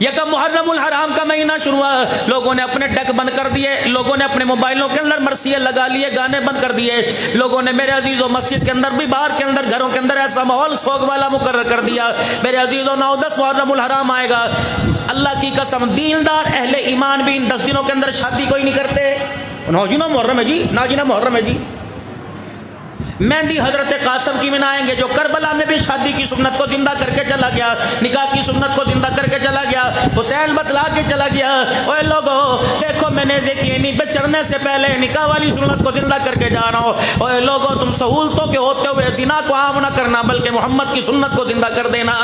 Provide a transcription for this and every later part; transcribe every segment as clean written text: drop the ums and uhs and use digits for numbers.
یکم محرم الحرام کا مہینہ شروع ہوا، لوگوں نے اپنے ڈیک بند کر دیے، لوگوں نے اپنے موبائلوں کے اندر مرثیے لگا لیے، گانے بند کر دیے، لوگوں نے میرے عزیزوں مسجد کے اندر بھی باہر کے اندر گھروں کے اندر ایسا ماحول سوگ والا مقرر کر دیا۔ میرے عزیزوں 9-10 محرم الحرام آئے گا، اللہ کی قسم دیندار اہل ایمان بھی ان 10 دنوں کے اندر شادی کوئی نہیں کرتے۔ ناجینا محرم ہے جی، ناجینا محرم ہے جی۔ مہندی حضرت قاسم کی منائیں گے جو کربلا میں بھی شادی کی سنت کو زندہ کر کے چلا گیا، نکاح کی سنت کو زندہ کر کے چلا گیا، حسین بتلا کے چلا گیا۔ اوے لوگو دیکھو میں نے زیکینی پہ چڑھنے سے پہلے نکاح والی سنت کو زندہ کر کے جا رہا ہوں۔ اوے لوگو تم سہولتوں کے ہوتے ہوئے زنا کو عام نہ کرنا بلکہ محمد کی سنت کو زندہ کر دینا۔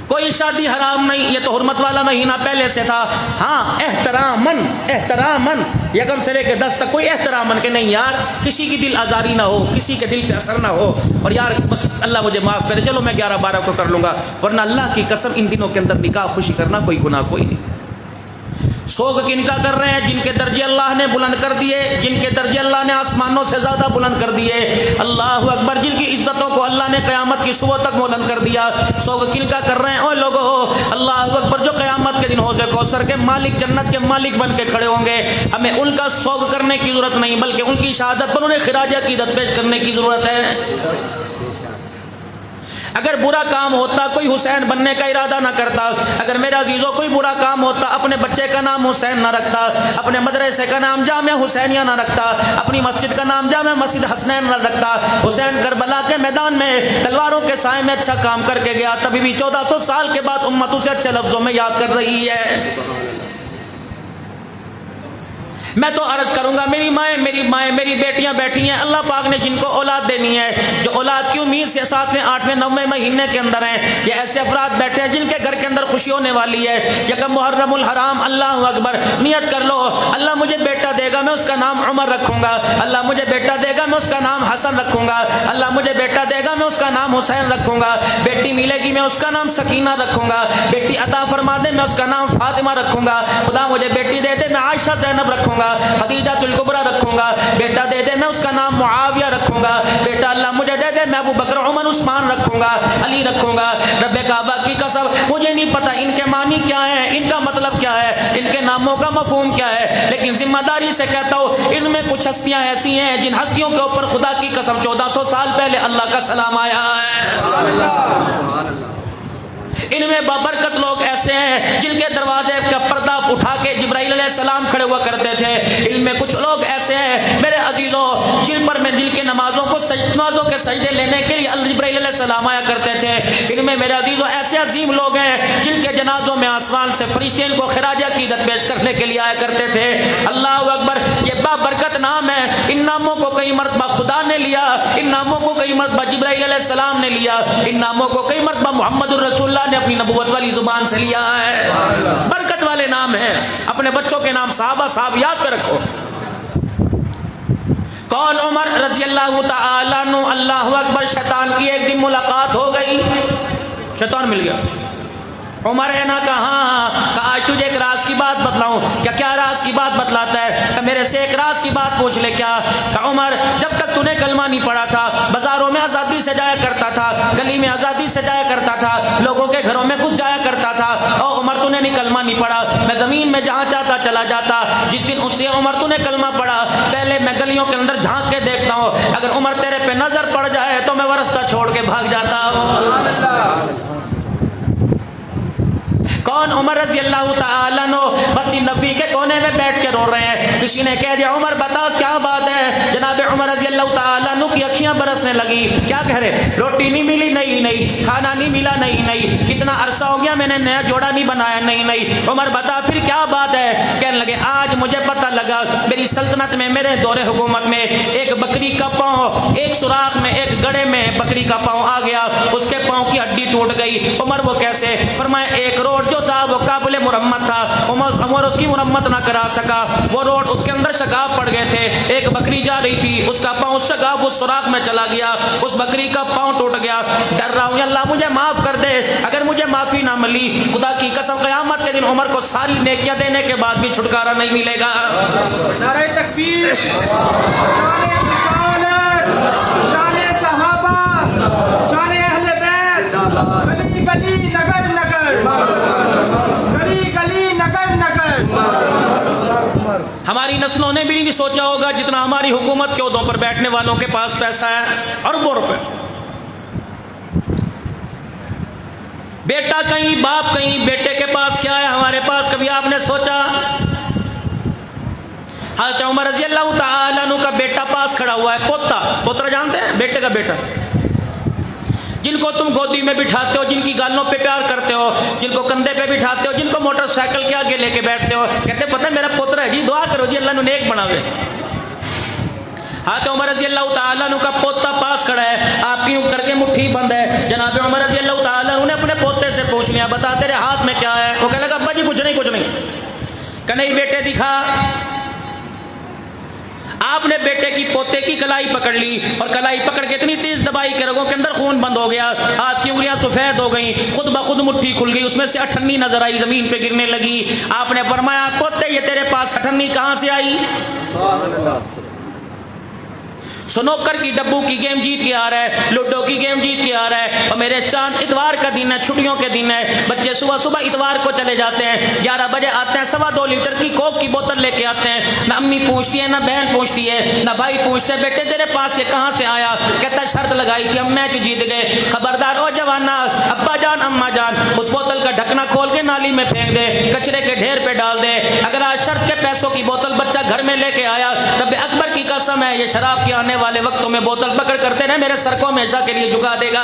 کوئی شادی حرام نہیں، یہ تو حرمت والا مہینہ پہلے سے تھا۔ ہاں احترامن یکم سے لے کے 10 تک کوئی احترامن کہ نہیں یار کسی کی دل آزاری نہ ہو، کسی کے دل پہ اثر نہ ہو، اور یار بس اللہ مجھے معاف کرے، چلو میں 11-12 کو کر لوں گا، ورنہ اللہ کی قسم ان دنوں کے اندر نکاح خوشی کرنا کوئی گناہ کوئی نہیں۔ سوگ کی نکاح کر رہے ہیں جن کے درجے اللہ نے بلند کر دیے، جن کے درجے اللہ نے آسمانوں سے زیادہ بلند کر دیے، اللہ اکبر، جن کی عزتوں کو اللہ نے قیامت کی صبح تک بلند کر دیا، سوگ کی نکاح کر رہے ہیں۔ اور لوگوں اللہ اکبر، جو قیامت کے دن حوض کوثر کے مالک، جنت کے مالک بن کے کھڑے ہوں گے، ہمیں ان کا سوگ کرنے کی ضرورت نہیں بلکہ ان کی شہادت پر انہیں خراج عقیدت پیش کرنے کی ضرورت ہے۔ اگر برا کام ہوتا کوئی حسین بننے کا ارادہ نہ کرتا، اگر میرا عزیزوں کوئی برا کام ہوتا اپنے بچے کا نام حسین نہ رکھتا، اپنے مدرسے کا نام جامعہ حسینیہ نہ رکھتا، اپنی مسجد کا نام جامعہ مسجد حسنین نہ رکھتا، حسین کربلا کے میدان میں تلواروں کے سائے میں اچھا کام کر کے گیا، تبھی بھی 1400 سال کے بعد امت اسے اچھے لفظوں میں یاد کر رہی ہے۔ میں تو عرض کروں گا میری مائیں میری بیٹیاں بیٹھی ہیں، اللہ پاک نے جن کو اولاد دینی ہے، جو اولاد کی امید سے 7ویں 8ویں 9ویں مہینے کے اندر ہیں، یہ ایسے افراد بیٹھے ہیں جن کے گھر کے اندر خوشی ہونے والی ہے۔ یکم محرم الحرام، اللہ اکبر، نیت کر لو اللہ مجھے بیٹا دے گا میں اس کا نام عمر رکھوں گا، اللہ مجھے بیٹا دے گا میں اس کا نام حسن رکھوں گا، اللہ مجھے بیٹا دے گا میں اس کا نام حسین رکھوں گا، بیٹی ملے گی میں اس کا نام سکینہ رکھوں گا، بیٹی عطا فرما دے میں اس کا نام فاطمہ رکھوں گا، خدا مجھے بیٹی دے دے میں عائشہ زینب رکھوں گا، خدیجہ الکبریٰ رکھوں گا، بیٹا دے دے میں اس کا نام معاویہ رکھوں گا، بیٹا اللہ مجھے دے دے میں ابو بکر عمر عثمان رکھوں گا، علی رکھوں گا۔ رب کعبہ کی قسم مجھے نہیں پتا ان کے معنی کیا ہے، ان کا مطلب کیا ہے، ان کے ناموں کا مفہوم کیا ہے، لیکن ذمہ داری سے کہتا ہوں ان میں کچھ ہستیاں ایسی ہیں جن ہستیوں کے اوپر خدا کی قسم 1400 سال پہلے اللہ کا سلام آیا ہے۔ ان میں بابرکت لوگ ایسے ہیں جن کے دروازے کا پردہ اٹھا کے جبرائیل علیہ السلام کھڑے ہوا کرتے تھے، ان میں کچھ لوگ ایسے ہیں میرے عزیزوں جن پر میں جن کے نمازوں کے سجدے لینے کے لیے جبرائیل علیہ السلام آیا کرتے تھے، ان میں میرے عزیزوں ایسے عظیم لوگ ہیں جن کے جنازوں میں آسمان سے فرشتے ان کو خراج عقیدت پیش کرنے کے لیے آیا کرتے تھے۔ اللہ اکبر، یہ بابرکت نام ہے، ان ناموں کو کئی مرتبہ خدا نے لیا، ان ناموں کو کئی مرتبہ جبرائیل علیہ السلام نے لیا، ان ناموں کو کئی مرتبہ محمد الرسول اللہ نے اپنی نبوت والی زبان سے لیا ہے۔ برکت والے نام ہیں، اپنے بچوں کے نام صحابہ یاد پہ رکھو۔ کون؟ عمر رضی اللہ تعالیٰ عنہ۔ اللہ اکبر، شیطان کی ایک دن ملاقات ہو گئی، شیطان مل گیا۔ عمر ہے نا، کہا آج تجھے ایک راز کی بات بتلاؤں۔ کیا راز کی بات بتلاتا ہے؟ کہ میرے سے ایک راز کی بات پوچھ لے۔ کیا؟ کہ عمر جب تک تو نے کلمہ نہیں پڑھا تھا بازاروں میں آزادی سے جایا کرتا تھا، گلی میں آزادی سے جایا کرتا تھا، لوگوں کے گھروں میں گھس جایا کرتا تھا، اور عمر تو نے نہیں کلمہ نہیں پڑھا، میں زمین میں جہاں چاہتا چلا جاتا، جس دن اس سے عمر تو نے کلمہ پڑھا پہلے میں گلیوں کے اندر جھانک کے دیکھتا ہوں، اگر عمر تیرے پہ نظر پڑ جائے تو میں ورثہ چھوڑ کے بھاگ جاتا ہوں۔ کون؟ عمر رضی اللہ تعالیٰ عنہ مسجد نبی کے کونے میں بیٹھ کے رو رہے ہیں۔ کسی نے کہہ دیا عمر بتا کیا بات ہے؟ جناب عمر رضی اللہ تعالیٰ عنہ کی اکھیاں برسنے لگی۔ کیا کہہ رہے؟ روٹی نہیں ملی؟ نہیں۔ کھانا نہیں ملا؟ نہیں۔ کتنا عرصہ ہو گیا میں نے نیا جوڑا نہیں بنایا؟ نہیں۔ عمر بتا پھر کیا بات ہے؟ کہنے لگے آج مجھے پتہ لگا میری سلطنت میں، میرے دور حکومت میں ایک بکری کا پاؤں ایک سوراخ میں، ایک گڑھے میں بکری کا پاؤں آ گیا، اس کے پاؤں کی ہڈی ٹوٹ گئی۔ عمر وہ کیسے؟ فرمایا ایک روڈ جو تھا وہ قابل مرمت تھا، عمر اس کی مرمت نہ کرا سکا، وہ روڈ اس کے اندر شگاف پڑ گئے تھے، ایک بکری جا رہی تھی، اس کا پاؤں شگاف اس سوراخ میں چلا گیا، اس بکری کا پاؤں ٹوٹ گیا۔ ڈر رہا ہوں اللہ مجھے معاف کر دے، اگر مجھے معافی نہ ملی خدا کی قسم قیامت کے دن عمر کو ساری نیکیاں دینے کے بعد بھی چھٹکارا نہیں ملے گا۔ نعرہ تکبیر، شان رسالت، شان صحابہ، شان اہل بیت، گلی گلی نگر نگر، ہماری نسلوں نے بھی نہیں سوچا ہوگا جتنا ہماری حکومت کے عہدوں پر بیٹھنے والوں کے پاس پیسہ ہے، اربوں روپے۔ بیٹا کہیں، باپ کہیں، بیٹے کے پاس کیا ہے، ہمارے پاس کبھی آپ نے سوچا؟ حضرت عمر رضی اللہ تعالیٰ عنہ کا بیٹا پاس کھڑا ہوا ہے، پوتا، پوترا جانتے ہیں، بیٹے کا بیٹا، جن کو تم گودی میں بٹھاتے ہو، جن کی گالوں پہ پیار کرتے ہو، جن کو کندھے پہ بٹھاتے ہو، جن کو موٹر سائیکل کے آگے لے کے بیٹھتے ہو، کہتے پتہ میرا پوترا ہے جی، دعا کرو جی اللہ نے نیک بناوے۔ حضرت عمر رضی اللہ تعالیٰ عنہ کا پوتا پاس کھڑا ہے، آپ کی کر کے مٹھی بند ہے، جناب عمر رضی اللہ تعالیٰ عنہ نے اپنے پوتے سے پوچھ لیا بتا تیرے ہاتھ میں کیا ہے؟ وہ کہنے لگا ابا جی کچھ نہیں، کچھ نہیں۔ کہ نہیں بیٹے دکھا۔ آپ نے بیٹے کی پوتے کی کلائی پکڑ لی اور کلائی پکڑ کے اتنی تیز دبائی کہ رگوں کے اندر خون بند ہو گیا، ہاتھ کی انگلیاں سفید ہو گئیں، خود بخود مٹھی کھل گئی، اس میں سے اٹھنی نظر آئی، زمین پہ گرنے لگی۔ آپ نے فرمایا پوتے یہ تیرے پاس اٹھنی کہاں سے آئی؟ سنوکر کی ڈبو کی گیم جیت کے آ رہا ہے، لوڈو کی گیم جیت کے آ رہا ہے، اور میرے چاند اتوار کا دن ہے، چھٹیوں کے دن ہے، بچے صبح صبح اتوار کو چلے جاتے ہیں، 11 بجے آتے ہیں، 2.25 لیٹر کی کوک کی بوتل لے کے آتے ہیں، نہ امی پوچھتی ہے نہ بہن پوچھتی ہے نہ بھائی پوچھتے بیٹے تیرے پاس یہ کہاں سے آیا؟ کہتا ہے شرط لگائی تھی ہم میچ جیت گئے۔ خبردار او جوانا، ابا جان اماں جان اس بوتل کا ڈھکنا کھول کے نالی میں پھینک دے، کچرے کے ڈھیر پہ ڈال دے۔ اگر آج شرط کے پیسوں کی بوتل بچہ گھر میں لے کے آیا، رب اکبر کی قسم ہے یہ شراب کے آنے والے وقتوں میں بوتل پکڑ کرتے رہے میرے سر کو ہمیشہ کے لیے جھکا دے گا۔